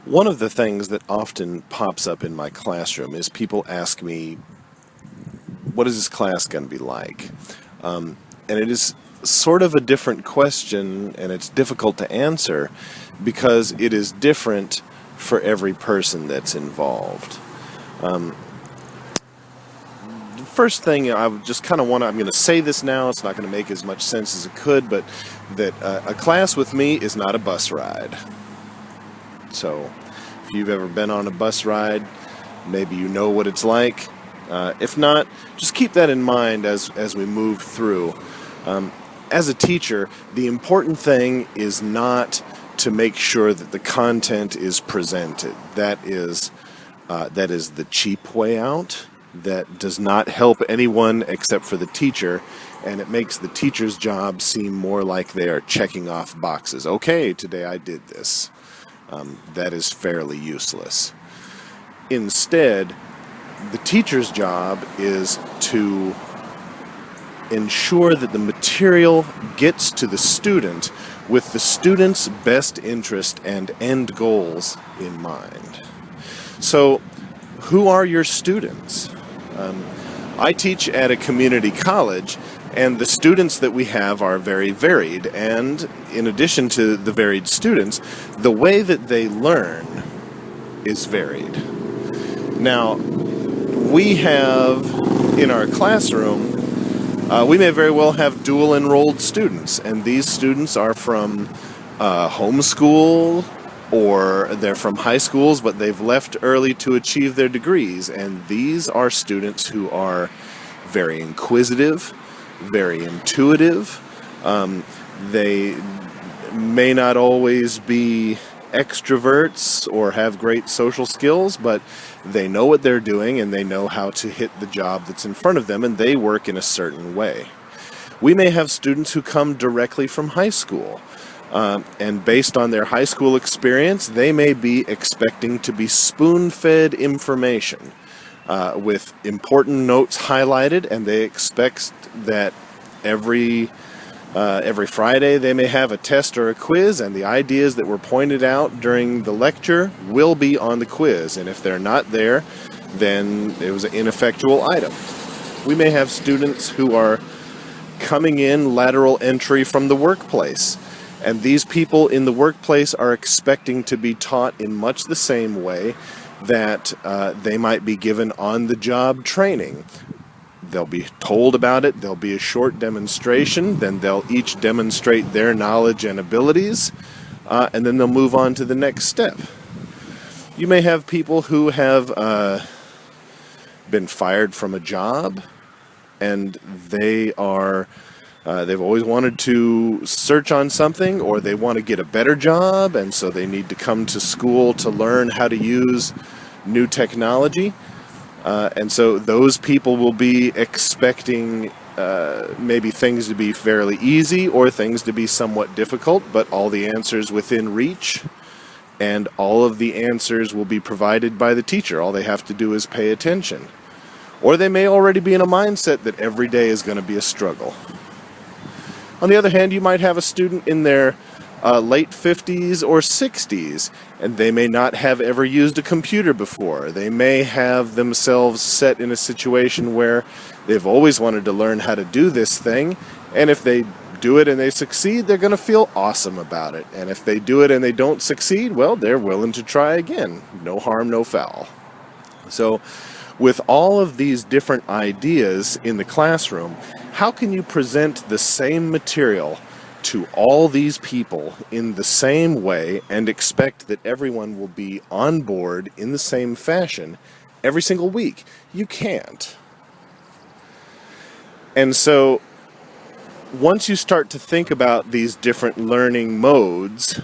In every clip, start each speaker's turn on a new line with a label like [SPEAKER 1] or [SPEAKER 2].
[SPEAKER 1] One of the things that often pops up in my classroom is people ask me, what is this class going to be like? And it is sort of a different question, and it's difficult to answer because it is different for every person that's involved. The first thing I just kind of I'm going to say this now, it's not going to make as much sense as it could, but that a class with me is not a bus ride. So if you've ever been on a bus ride, maybe you know what it's like. If not, just keep that in mind as we move through. As a teacher, the important thing is not to make sure that the content is presented. That is the cheap way out. That does not help anyone except for the teacher, and it makes the teacher's job seem more like they are checking off boxes. Okay, today I did this. That is fairly useless. Instead, the teacher's job is to ensure that the material gets to the student with the student's best interest and end goals in mind. So, who are your students? I teach at a community college, and the students that we have are very varied, and in addition to the varied students, the way that they learn is varied. Now, we have in our classroom, we may very well have dual enrolled students, and these students are from homeschool, or they're from high schools, but they've left early to achieve their degrees, and these are students who are very inquisitive, very intuitive. They may not always be extroverts or have great social skills, but they know what they're doing and they know how to hit the job that's in front of them, and they work in a certain way. We may have students who come directly from high school, and based on their high school experience, they may be expecting to be spoon-fed information with important notes highlighted, and they expect that every Friday they may have a test or a quiz, and the ideas that were pointed out during the lecture will be on the quiz, and if they're not there, then it was an ineffectual item. We may have students who are coming in lateral entry from the workplace, and these people in the workplace are expecting to be taught in much the same way that they might be given on-the-job training. They'll be told about it, there'll be a short demonstration, then they'll each demonstrate their knowledge and abilities, and then they'll move on to the next step. You may have people who have been fired from a job, and they've always wanted to search on something, or they want to get a better job, and so they need to come to school to learn how to use new technology. And so those people will be expecting maybe things to be fairly easy or things to be somewhat difficult, but all the answers within reach, and all of the answers will be provided by the teacher. All they have to do is pay attention. Or they may already be in a mindset that every day is going to be a struggle. On the other hand, you might have a student in their late 50s or 60s, and they may not have ever used a computer before. They may have themselves set in a situation where they've always wanted to learn how to do this thing, and if they do it and they succeed, they're going to feel awesome about it. And if they do it and they don't succeed, well, they're willing to try again. No harm, no foul. So, with all of these different ideas in the classroom, how can you present the same material to all these people in the same way and expect that everyone will be on board in the same fashion every single week? You can't. And so, once you start to think about these different learning modes,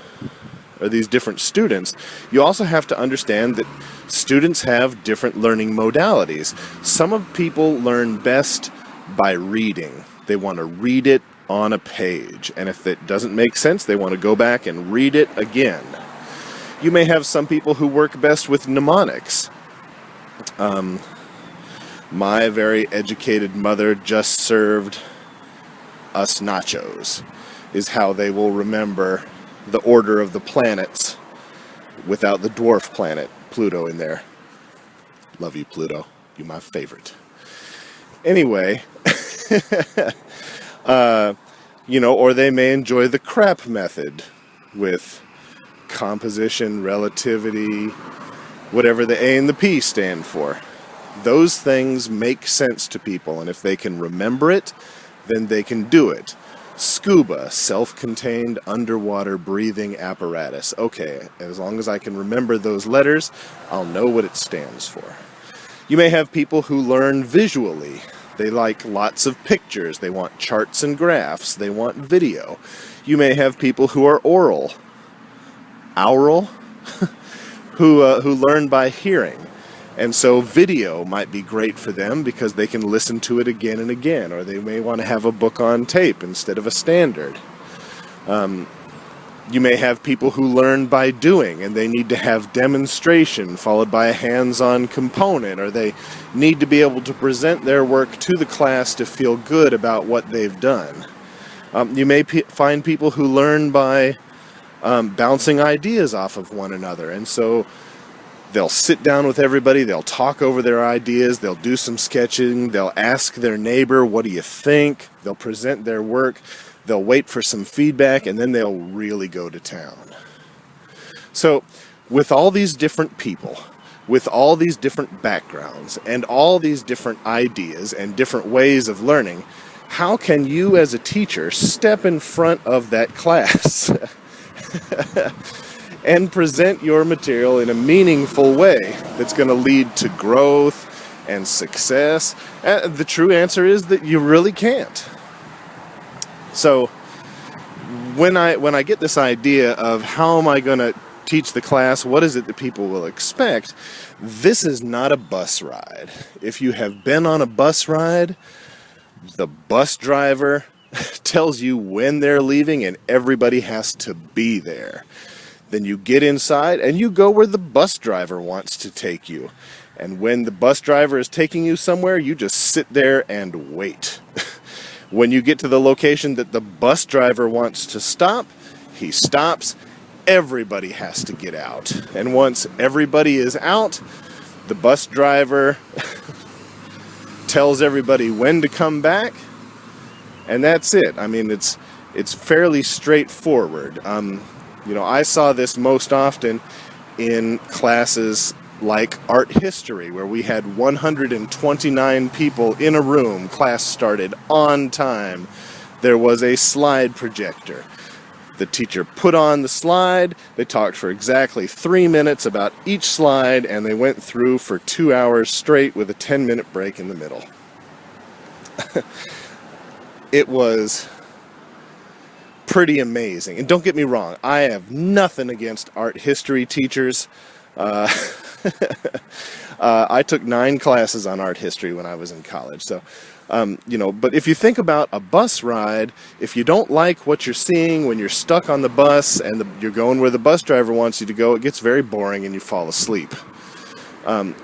[SPEAKER 1] or these different students, you also have to understand that students have different learning modalities. Some of people learn best by reading. They want to read it on a page, and if it doesn't make sense, they want to go back and read it again. You may have some people who work best with mnemonics. My very educated mother just served us nachos, is how they will remember the order of the planets without the dwarf planet, Pluto, in there. Love you, Pluto. You're my favorite. Anyway, or they may enjoy the crap method with composition, relativity, whatever the A and the P stand for. Those things make sense to people, and if they can remember it, then they can do it. Scuba, self-contained underwater breathing apparatus. Okay, as long as I can remember those letters, I'll know what it stands for. You may have people who learn visually. They like lots of pictures. They want charts and graphs. They want video. You may have people who are aural, who learn by hearing. And so video might be great for them because they can listen to it again and again, or they may want to have a book on tape instead of a standard. You may have people who learn by doing, and they need to have demonstration followed by a hands-on component, or they need to be able to present their work to the class to feel good about what they've done. You may find people who learn by bouncing ideas off of one another, and so they'll sit down with everybody, they'll talk over their ideas, they'll do some sketching, they'll ask their neighbor, what do you think? They'll present their work, they'll wait for some feedback, and then they'll really go to town. So, with all these different people, with all these different backgrounds, and all these different ideas and different ways of learning, how can you as a teacher step in front of that class and present your material in a meaningful way that's going to lead to growth and success? The true answer is that you really can't. So when I get this idea of how am I going to teach the class, what is it that people will expect, this is not a bus ride. If you have been on a bus ride, the bus driver tells you when they're leaving and everybody has to be there. Then you get inside and you go where the bus driver wants to take you. And when the bus driver is taking you somewhere, you just sit there and wait. When you get to the location that the bus driver wants to stop, he stops. Everybody has to get out. And once everybody is out, the bus driver tells everybody when to come back. And that's it. I mean, it's fairly straightforward. I saw this most often in classes like art history, where we had 129 people in a room. Class started on time. There was a slide projector. The teacher put on the slide. They talked for exactly 3 minutes about each slide, and they went through for 2 hours straight with a 10-minute break in the middle. It was pretty amazing. And don't get me wrong, I have nothing against art history teachers. I took 9 classes on art history when I was in college. So, but if you think about a bus ride, if you don't like what you're seeing when you're stuck on the bus and you're going where the bus driver wants you to go, it gets very boring and you fall asleep. And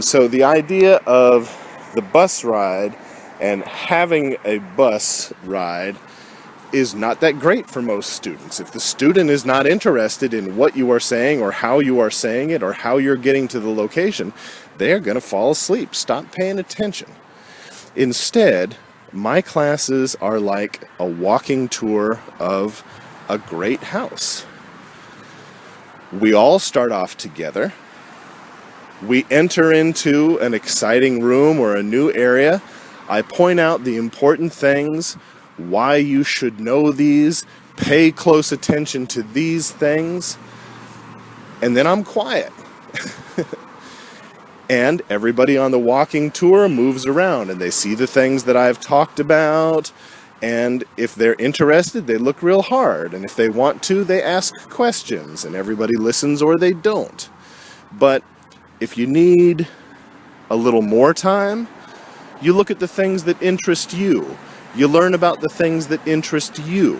[SPEAKER 1] so the idea of the bus ride and having a bus ride is not that great for most students. If the student is not interested in what you are saying or how you are saying it or how you're getting to the location, they are going to fall asleep. Stop paying attention. Instead, my classes are like a walking tour of a great house. We all start off together. We enter into an exciting room or a new area. I point out the important things, why you should know these, pay close attention to these things, and then I'm quiet. And everybody on the walking tour moves around and they see the things that I've talked about, and if they're interested, they look real hard, and if they want to, they ask questions, and everybody listens or they don't. But if you need a little more time, you look at the things that interest you. You learn about the things that interest you.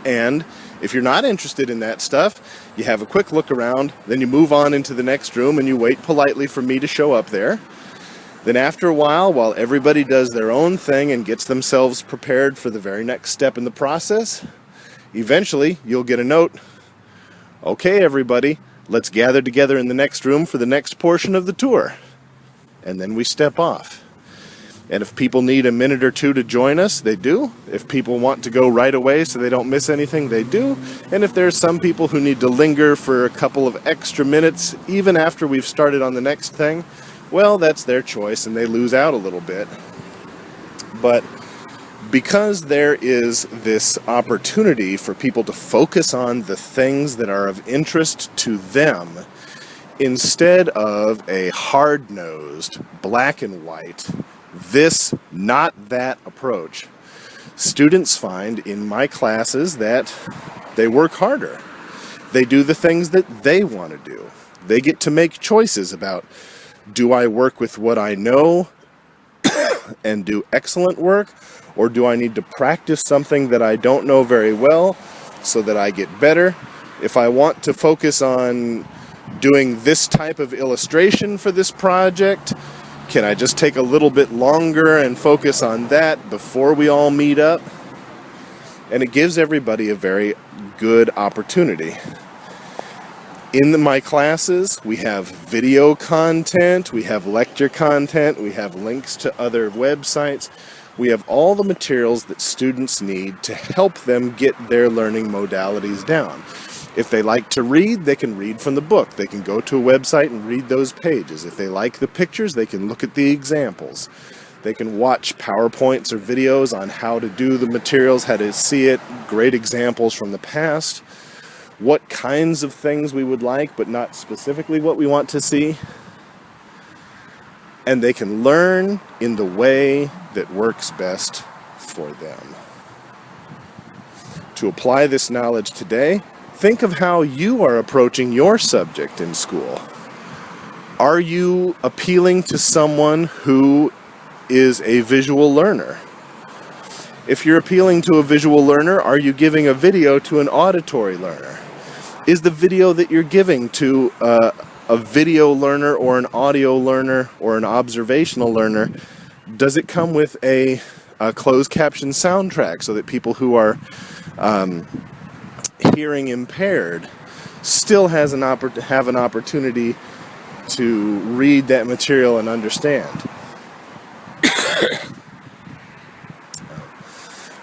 [SPEAKER 1] And if you're not interested in that stuff, you have a quick look around, then you move on into the next room and you wait politely for me to show up there. Then after a while everybody does their own thing and gets themselves prepared for the very next step in the process, eventually you'll get a note, Okay, everybody, let's gather together in the next room for the next portion of the tour. And then we step off. And if people need a minute or two to join us, they do. If people want to go right away so they don't miss anything, they do. And if there's some people who need to linger for a couple of extra minutes, even after we've started on the next thing, well, that's their choice and they lose out a little bit. But because there is this opportunity for people to focus on the things that are of interest to them, instead of a hard-nosed, black and white, this, not that approach, students find in my classes that they work harder. They do the things that they want to do. They get to make choices about, do I work with what I know and do excellent work, or do I need to practice something that I don't know very well so that I get better? If I want to focus on doing this type of illustration for this project, can I just take a little bit longer and focus on that before we all meet up? And it gives everybody a very good opportunity. In my classes, we have video content, we have lecture content, we have links to other websites. We have all the materials that students need to help them get their learning modalities down. If they like to read, they can read from the book. They can go to a website and read those pages. If they like the pictures, they can look at the examples. They can watch PowerPoints or videos on how to do the materials, how to see it, great examples from the past, what kinds of things we would like, but not specifically what we want to see. And they can learn in the way that works best for them. To apply this knowledge today, think of how you are approaching your subject in school. Are you appealing to someone who is a visual learner? If you're appealing to a visual learner, are you giving a video to an auditory learner? Is the video that you're giving to a video learner or an audio learner or an observational learner, does it come with a closed caption soundtrack so that people who are hearing impaired still have an opportunity to read that material and understand?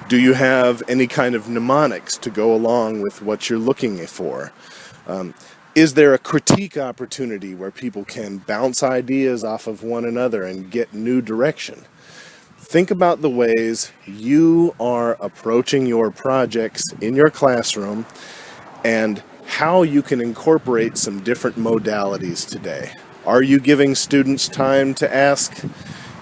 [SPEAKER 1] Do you have any kind of mnemonics to go along with what you're looking for? Is there a critique opportunity where people can bounce ideas off of one another and get new direction? Think about the ways you are approaching your projects in your classroom and how you can incorporate some different modalities today. Are you giving students time to ask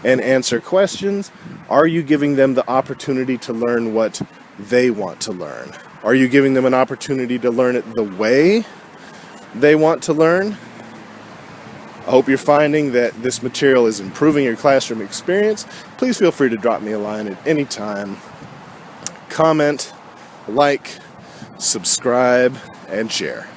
[SPEAKER 1] and answer questions? Are you giving them the opportunity to learn what they want to learn? Are you giving them an opportunity to learn it the way they want to learn? I hope you're finding that this material is improving your classroom experience. Please feel free to drop me a line at any time. Comment, like, subscribe, and share.